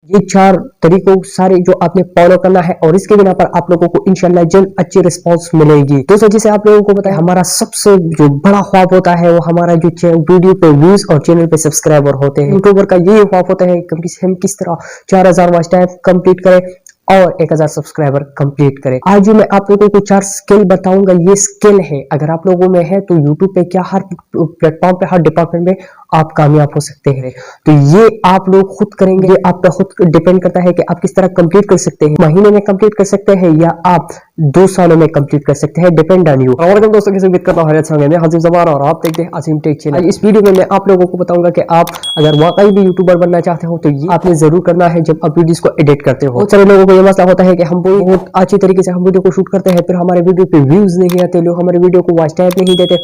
ये 4 तरीकों सारे जो आपने फॉलो करना है और इसके बिना पर आप लोगों को इंशाल्लाह जल्द अच्छी रिस्पांस मिलेगी। दोस्तों जैसे आप लोगों को पता है हमारा सबसे जो बड़ा ख्वाब होता है वो हमारा जो वीडियो पे व्यूज और चैनल पे सब्सक्राइबर होते हैं। यूट्यूबर का यही ख्वाब होता है कि हम किस तरह 4000 वॉच टाइम कंप्लीट करें और 1000 सब्सक्राइबर कंप्लीट करें। आज जो मैं आप लोगों को 4 स्किल बताऊंगा, ये स्किल है अगर आप लोगों में है तो यूट्यूब पे क्या हर प्लेटफॉर्म पे हर डिपार्टमेंट में आप कामयाब हो सकते हैं। तो ये आप लोग खुद करेंगे, ये आप पे खुद डिपेंड करता है कि आप किस तरह कंप्लीट कर सकते हैं। महीने में कंप्लीट कर सकते हैं या आप 2 सालों में कंप्लीट कर सकते हैं, डिपेंड ऑन यू। और दोस्तों कैसे उम्मीद करता हूं मैं हाजिर जमान और आप देखते हैं असीम टेक चैनल। इस वीडियो में मैं आप लोगों को बताऊंगा कि आप अगर वाकई भी यूट्यूबर बनना चाहते हो तो ये आपने जरूर करना है जब आप वीडियोस को एडिट करते हो। बहुत सारे लोगों को ये मसला होता है कि हम बहुत अच्छी तरीके से हम वीडियो को शूट करते हैं, फिर हमारे वीडियो पे व्यूज नहीं आते, लोग हमारे वीडियो को वॉच टाइम नहीं देते।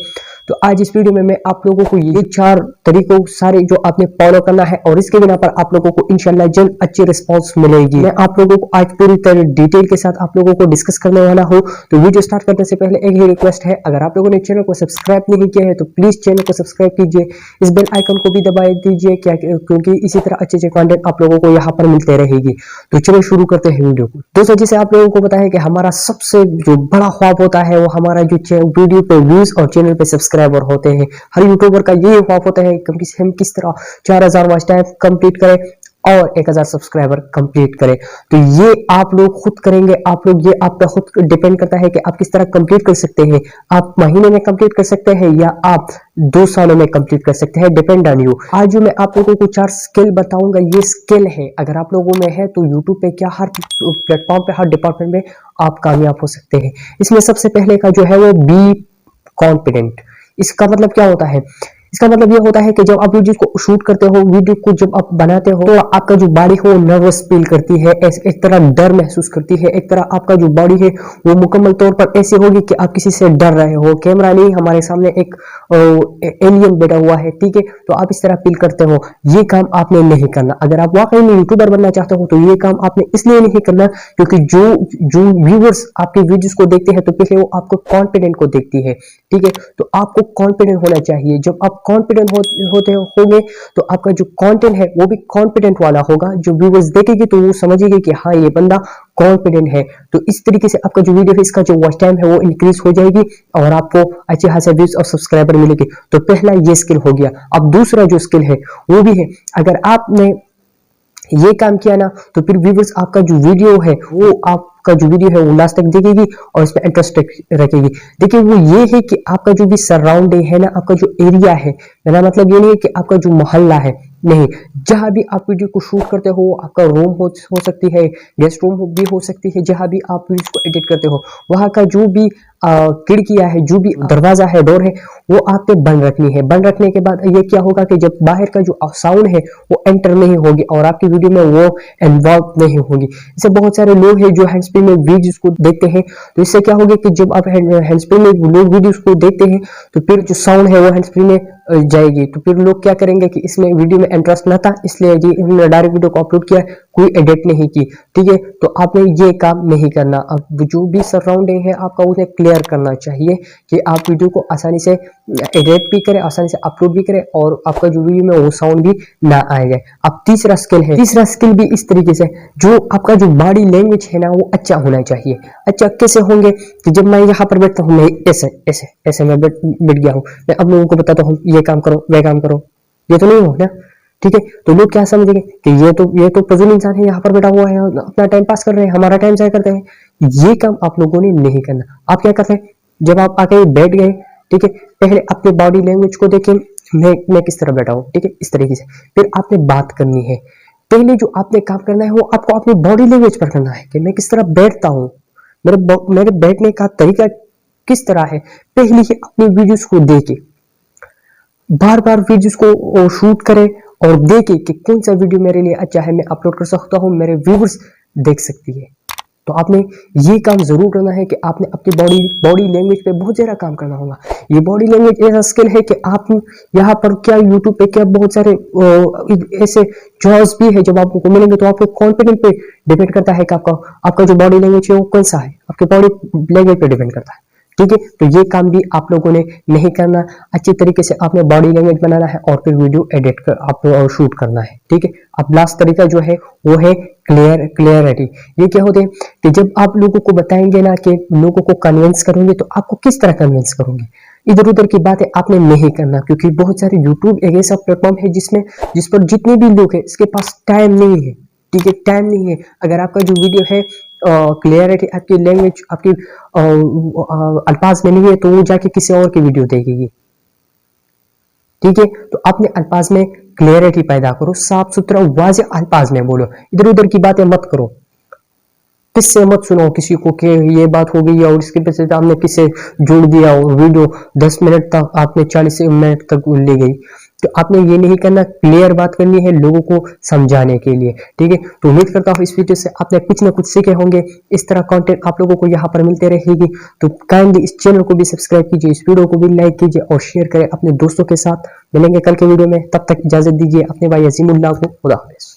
तो आज इस वीडियो में मैं आप लोगों को ये 4 तरीकों सारे जो आपने फॉलो करना है और इसके बिना पर आप लोगों को इंशाल्लाह जल्द अच्छी रिस्पांस मिलेगी। मैं आप लोगों को आज पूरी तरह डिटेल के साथ आप लोगों को डिस्कस करने वाला हूं। तो वीडियो स्टार्ट करने से पहले एक ही रिक्वेस्ट है, अगर आप लोगों ने चैनल को सब्सक्राइब नहीं किया है तो प्लीज चैनल को सब्सक्राइब कीजिए, इस बेल आइकन को भी दबा दीजिए क्योंकि इसी तरह अच्छे अच्छे कंटेंट आप लोगों को यहाँ पर मिलते रहेगी। तो चलो शुरू करते हैं वीडियो को। दोस्तों जैसे आप लोगों को पता है कि हमारा सबसे जो बड़ा ख्वाब होता है वो हमारा जो वीडियो पे व्यूज और चैनल पे सब्सक्राइबर होते हैं। हर यूट्यूबर का यही ख्वाब होता है कि हम किस तरह 4000 वॉच टाइम कंप्लीट करें और 1000 सब्सक्राइबर कंप्लीट करें। तो ये आप लोग खुद करेंगे, आप लोग ये आप पे खुद डिपेंड करता है कि आप किस तरह कंप्लीट कर सकते हैं। आप महीने में कंप्लीट कर सकते हैं या आप 2 सालों में कंप्लीट कर सकते हैं, डिपेंड ऑन यू। आज जो मैं आप लोगों को 4 स्किल बताऊंगा, ये स्किल है अगर आप लोगों में है तो यूट्यूब पे क्या हर प्लेटफॉर्म पे हर डिपार्टमेंट में आप कामयाब हो सकते हैं। इसमें सबसे पहले का जो है वो बी कॉन्फिडेंट। इसका मतलब क्या होता है? इसका मतलब ये होता है कि जब आप वीडियो को शूट करते हो, वीडियो को जब आप बनाते हो तो आपका जो बॉडी हो नर्वस फील करती है, एक तरह डर महसूस करती है, एक तरह आपका जो बॉडी है वो मुकम्मल तौर पर ऐसे होगी कि आप किसी से डर रहे हो। कैमरा नहीं, हमारे सामने एक एलियन बैठा हुआ है, ठीक है, तो आप इस तरह फील करते हो। ये काम आपने नहीं करना। अगर आप वाकई में यूट्यूबर बनना चाहते हो तो ये काम आपने इसलिए नहीं करना क्योंकि जो व्यूअर्स आपके वीडियोस को देखते हैं तो पहले वो आपको कॉन्फिडेंट को देखती है, ठीक है। तो आपको कॉन्फिडेंट होना चाहिए। जब आप कॉन्फिडेंट होते होंगे तो आपका जो कंटेंट है वो भी कॉन्फिडेंट वाला होगा। जो व्यूअर्स देखेंगे तो वो समझेंगे कि हाँ ये बंदा कॉन्फिडेंट है। तो इस तरीके से आपका जो वीडियो है इसका जो वॉच टाइम है वो इंक्रीज हो जाएगी और आपको अच्छे खासे व्यूज और सब्सक्राइबर मिलेंगे। तो पहला ये स्किल हो गया। अब दूसरा जो स्किल है वो भी है, अगर आपने ये काम किया ना तो फिर व्यूअर्स आपका जो वीडियो है वो आपका जो वीडियो है वो लास्ट तक देखेगी और इसमें इंटरेस्ट रखेगी। देखिए वो ये है कि आपका जो भी सराउंडिंग है ना, आपका जो एरिया है, मेरा मतलब ये नहीं है कि आपका जो मोहल्ला है, नहीं, जहां भी आप वीडियो को शूट करते हो, आपका रूम हो सकती है, गेस्ट रूम भी हो सकती है, जहां भी आप वीडियो को एडिट करते हो वहां का जो भी खिड़कियां है, जो भी दरवाजा है, डोर है, वो आपने बंद रखनी है। बंद रखने के बाद ये क्या होगा कि जब बाहर का जो साउंड है वो एंटर नहीं होगी और आपकी वीडियो में वो इन्वॉल्व नहीं होगी। इससे बहुत सारे लोग हैं जो हैंड्स फ्री में वीडियोस को देखते हैं, तो इससे क्या होगा कि जब आप हैंड्स फ्री में लोग वीडियोस को देखते हैं तो फिर जो साउंड है वो हैंड्स फ्री में जाएगी। तो फिर लोग क्या करेंगे कि इसमें वीडियो में इंटरेस्ट ना था इसलिए जी इन्होंने डायरेक्ट वीडियो को अपलोड किया, कोई एडिट नहीं की, ठीक है। तो आपने ये काम नहीं करना। अब जो भी सराउंडिंग है आपका उन्हें क्लियर करना चाहिए कि आप वीडियो को आसानी से एडिट भी करें, आसानी से अपलोड भी करें और आपका जो वीडियो में वो साउंड भी ना आए जाए। अब तीसरा स्किल है, तीसरा स्किल भी इस तरीके से, जो आपका जो बॉडी लैंग्वेज है ना वो अच्छा होना चाहिए। अच्छा कैसे होंगे कि जब मैं यहाँ पर बैठता हूँ, मैं ऐसे ऐसे ऐसे मैं बैठ गया हूँ, मैं अब लोगों को बताता हूँ ये काम करो वह काम करो, ये तो नहीं हो ना, ठीक है। तो लोग क्या समझेंगे कि ये तो फजूल इंसान है, यहाँ पर बैठा हुआ है, अपना टाइम पास कर रहे हैं, हमारा टाइम जाया करते हैं। ये काम आप लोगों ने नहीं करना। आप क्या करते हैं, जब आप आके बैठ गए, ठीक है, पहले अपने बॉडी लैंग्वेज को देखें, मैं किस तरह बैठा हूँ, ठीक है, इस तरीके से। फिर आपने बात करनी है। पहले जो आपने काम करना है वो आपको अपनी बॉडी लैंग्वेज पर करना है कि मैं किस तरह बैठता हूँ, मेरे बैठने का तरीका किस तरह है। पहले ही अपनी वीडियोस को देखे, बार बार वीडियोस को शूट करें और देखें कि कौन सा वीडियो मेरे लिए अच्छा है, मैं अपलोड कर सकता हूं, मेरे व्यूअर्स देख सकती है। तो आपने ये काम जरूर करना है कि आपने अपनी बॉडी लैंग्वेज पे बहुत ज्यादा काम करना होगा। ये बॉडी लैंग्वेज ऐसा स्किल है कि आप यहाँ पर क्या यूट्यूब पे क्या बहुत सारे ऐसे जॉब्स भी है जब आपको मिलेंगे तो आपको कॉन्फिडेंट पे डिपेंड करता है कि आपका जो बॉडी लैंग्वेज है वो कौन सा है, आपके बॉडी लैंग्वेज पे डिपेंड करता है। ठीक है। तो ये काम भी आप लोगों ने नहीं करना, अच्छी तरीके से आपने बॉडी लैंग्वेज बनाना है और फिर वीडियो एडिट कर आप शूट करना है। ठीक है। अब लास्ट तरीका जो है वो है क्लियरिटी। ये क्या होते हैं कि जब आप लोगों को बताएंगे ना कि लोगों को कन्विंस करोगे, तो आपको किस तरह कन्विंस करोगे, इधर उधर की बातें आपने नहीं करना, क्योंकि बहुत सारे यूट्यूब एक ऐसा प्लेटफॉर्म है जिस पर जितने भी लोग हैं इसके पास टाइम नहीं है। ठीक है, टाइम नहीं है। अगर आपका जो वीडियो है क्लियरिटी, आपकी लैंग्वेज, आपकी अल्फाज में नहीं है, तो वो जाके किसी और की वीडियो देखेगी। ठीक है। तो अपने अल्फाज में क्लियरिटी पैदा करो, साफ सुथरा वाज़ेह अल्फाज में बोलो, इधर उधर की बातें मत करो, किससे मत सुनो किसी को कि ये बात हो गई और इसके पीछे आपने किससे जोड़ दिया और वीडियो 10 मिनट तक आपने 40 मिनट तक ले गई। तो आपने ये नहीं करना, क्लियर बात करनी है लोगों को समझाने के लिए। ठीक है। तो उम्मीद करता हूँ इस वीडियो से आपने कुछ ना कुछ सीखे होंगे। इस तरह कंटेंट आप लोगों को यहाँ पर मिलते रहेगी। तो काइंडली इस चैनल को भी सब्सक्राइब कीजिए, इस वीडियो को भी लाइक कीजिए और शेयर करें अपने दोस्तों के साथ। मिलेंगे कल के वीडियो में, तब तक इजाजत दीजिए अपने भाई अजीमुल्लाह को। खुदा हाफिज़।